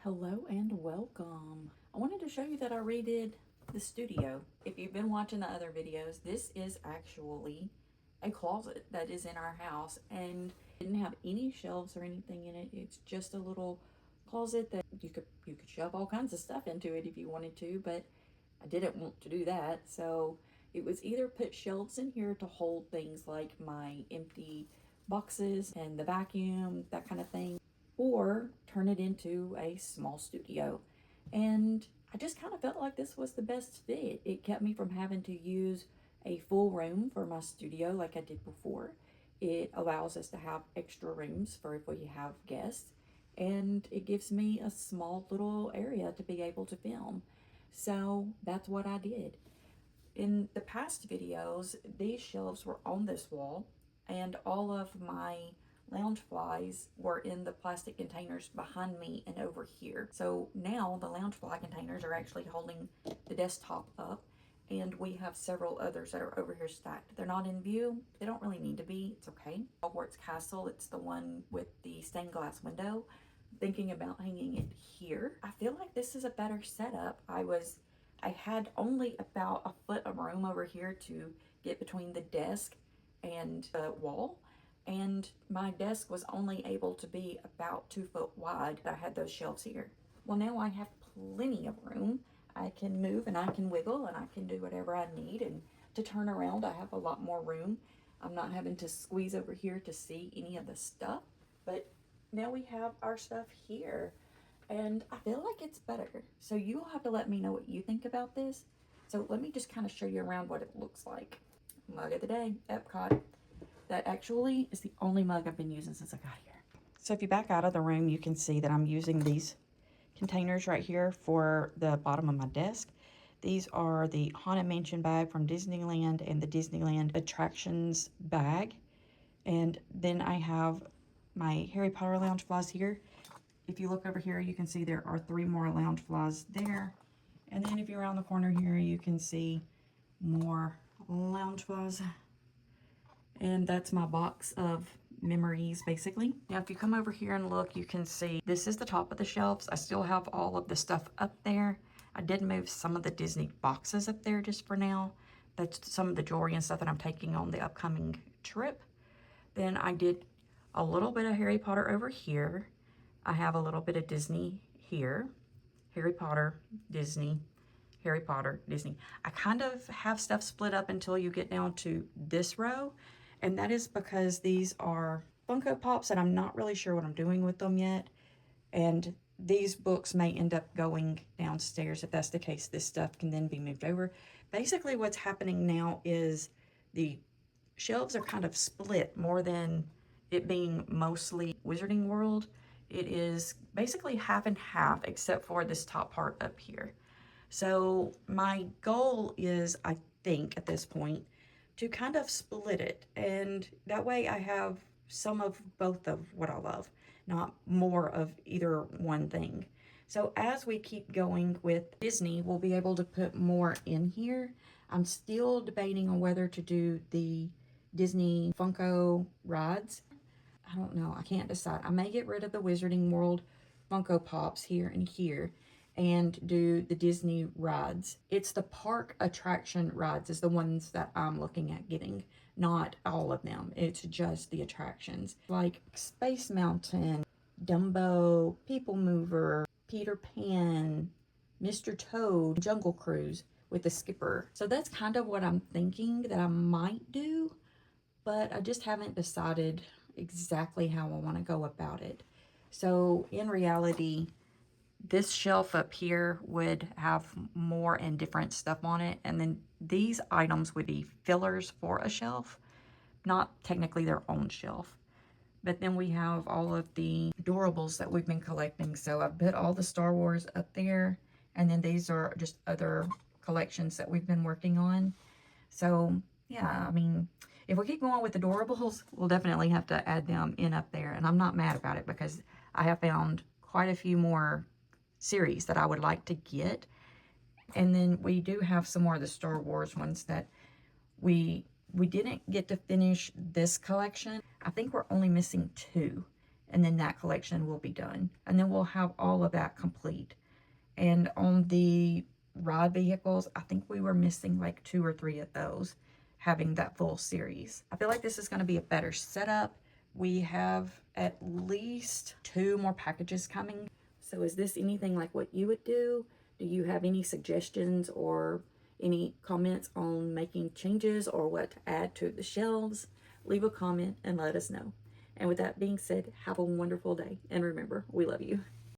Hello and welcome. I wanted to show you that I redid the studio. If you've been watching the other videos, this is actually a closet that is in our house and didn't have any shelves or anything in it. It's just a little closet that you could shove all kinds of stuff into it if you wanted to, but I didn't want to do that. So it was either put shelves in here to hold things like my empty boxes and the vacuum, that kind of thing, or turn it into a small studio. And I just kind of felt like this was the best fit. It kept me from having to use a full room for my studio like I did before. It allows us to have extra rooms for if we have guests, and it gives me a small little area to be able to film. So that's what I did. In the past videos, these shelves were on this wall, and all of my lounge flies were in the plastic containers behind me and over here. So now the lounge fly containers are actually holding the desktop up, and we have several others that are over here stacked. They're not in view. They don't really need to be. It's okay. Hogwarts Castle, it's the one with the stained glass window. Thinking about hanging it here. I feel like this is a better setup. I had only about a foot of room over here to get between the desk and the wall, and my desk was only able to be about 2 foot wide. I had those shelves here. Well, now I have plenty of room. I can move and I can wiggle and I can do whatever I need, and to turn around I have a lot more room. I'm not having to squeeze over here to see any of the stuff, but now we have our stuff here, and I feel like it's better. So you'll have to let me know what you think about this. So let me just kind of show you around what it looks like. Mug of the day, Epcot. That actually is the only mug I've been using since I got here. So if you back out of the room, you can see that I'm using these containers right here for the bottom of my desk. These are the Haunted Mansion bag from Disneyland and the Disneyland Attractions bag. And then I have my Harry Potter lounge flies here. If you look over here, you can see there are 3 more lounge flies there. And then if you're around the corner here, you can see more lounge flies. And that's my box of memories, basically. Now, if you come over here and look, you can see this is the top of the shelves. I still have all of the stuff up there. I did move some of the Disney boxes up there just for now. That's some of the jewelry and stuff that I'm taking on the upcoming trip. Then I did a little bit of Harry Potter over here. I have a little bit of Disney here. Harry Potter, Disney, Harry Potter, Disney. I kind of have stuff split up until you get down to this row. And that is because these are Funko Pops and I'm not really sure what I'm doing with them yet. And these books may end up going downstairs. If that's the case, this stuff can then be moved over. Basically what's happening now is the shelves are kind of split more than it being mostly Wizarding World. It is basically half and half except for this top part up here. So my goal is, I think at this point, to kind of split it, and that way I have some of both of what I love, not more of either one thing. So as we keep going with Disney, we'll be able to put more in here. I'm still debating on whether to do the Disney Funko rides. I don't know. I can't decide. I may get rid of the Wizarding World Funko Pops here and here and do the Disney rides. It's the park attraction rides is the ones that I'm looking at getting, not all of them. It's just the attractions like Space Mountain, Dumbo, People Mover, Peter Pan, Mr. Toad, Jungle Cruise with the skipper. So that's kind of what I'm thinking that I might do, but I just haven't decided exactly how I want to go about it. So in reality, this shelf up here would have more and different stuff on it, and then these items would be fillers for a shelf, not technically their own shelf. But then we have all of the adorables that we've been collecting. So I've put all the Star Wars up there, and then these are just other collections that we've been working on. So yeah, I mean, if we keep going with adorables, we'll definitely have to add them in up there. And I'm not mad about it because I have found quite a few more series that I would like to get. And then we do have some more of the Star Wars ones that we didn't get to finish this collection. I think we're only missing 2. and then that collection will be done. And then we'll have all of that complete. And on the ride vehicles, I think we were missing like 2 or 3 of those, having that full series. I feel like this is going to be a better setup. We have at least 2 more packages coming. So is this anything like what you would do? Do you have any suggestions or any comments on making changes or what to add to the shelves? Leave a comment and let us know. And with that being said, have a wonderful day. And remember, we love you.